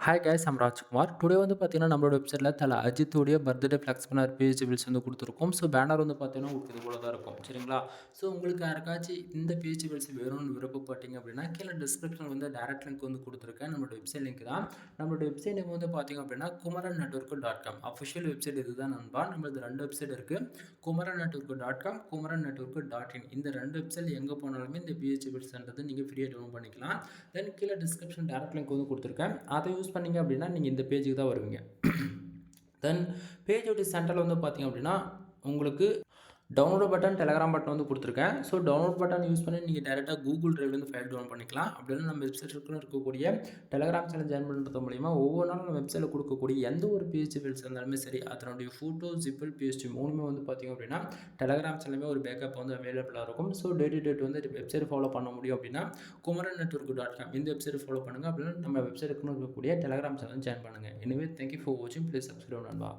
Hi guys, I'm Rajkumar. Today வந்து பார்த்தீங்கன்னா, நம்மளோட வெப்சைட்ல தல அஜித்துடைய பர்த்டே ஃப்ளெக்ஸ் பண்ண பேஜபிள்ஸ் வந்து குடுத்துருக்கோம். ஸோ பேனர் வந்து பார்த்தீங்கன்னா, உங்களுக்கு இது போல தான் இருக்கும். சரிங்களா? ஸோ உங்களுக்கு யாருக்காச்சும் இந்த பேஜபிள்ஸ் வேணும்னு விருப்பப்பட்டீங்க அப்படின்னா, கீழே டிஸ்கிரிப்ஷனில் வந்து டைரக்ட் லிங்க் வந்து குடுத்துருக்கேன். நம்மளோட வெப்சைட் லிங்க் தான். நம்மளோட வெப்சைட் நேம் வந்து பார்த்தீங்க அப்படின்னா, kumaran.network.com அஃபிஷியல் வெப்சைட் இதுதான் நண்பா. நம்மளது 2 வெப்சைட் இருக்கு. kumarannetwork.com, kumarannetwork.in இந்த 2 வெப்சைட் எங்கே போனாலுமே இந்த பேஜபிள்ஸ்ன்றது நீங்கள் ஃப்ரீயாக டவுன்லோட் பண்ணிக்கலாம். தென் கீழே டிஸ்கிரிப்ஷன் டைரக்ட் லிங்க் வந்து கொடுத்துருக்கேன். அதை யூஸ் பண்ணீங்க அப்படின்னா நீங்கள் இந்த பேஜுக்கு தான் வருவீங்க. தென் பேஜோட சென்டரில் வந்து பார்த்தீங்க அப்படின்னா உங்களுக்கு டவுன்லோட் பட்டன், டெலகிராம் பட்டன் வந்து கொடுத்துருக்கேன். ஸோ டவுன்லோட் பட்டன் யூஸ் பண்ணி நீங்கள் டேரெக்டாக கூகுள் டிரைவ்லேருந்து ஃபைல் டவுன் பண்ணிக்கலாம். அப்படின்னா நம்ம வெப்சைட்டுக்குள்ள இருக்கக்கூடிய டெலகிராம் சேனல் ஜாயின் பண்ணுறது மூலிமா ஒவ்வொரு நாளும் நம்ம வெப்சைட்டில் கொடுக்கக்கூடிய எந்த ஒரு பிஹெச்பி ஃபைல்ஸ் இருந்தாலுமே சரி, அதனுடைய ஃபோட்டோ, ஜிப்பிள், பிஹெச்பி மூணுமே வந்து பார்த்திங்க அப்படின்னா டெலகிராம் சேனலுமே ஒரு பேக்கப் வந்து அவைலபிளாக இருக்கும். ஸோ டே டு டேட் வந்து வெப்சைட் ஃபாலோ பண்ண முடியும் அப்படின்னா kumarannetwork.com இந்த வெப்சைட் ஃபாலோ பண்ணுங்கள். அப்படின்னா நம்ம வெப்சைட்டுக்குன்னு இருக்கக்கூடிய டெலகிராம் சேனல் ஜாயின் பண்ணுங்கள். எனவே தேங்க்யூ ஃபார் வாட்சிங். ப்ளீஸ் சப்ஸ்கிரைப் நண்பா.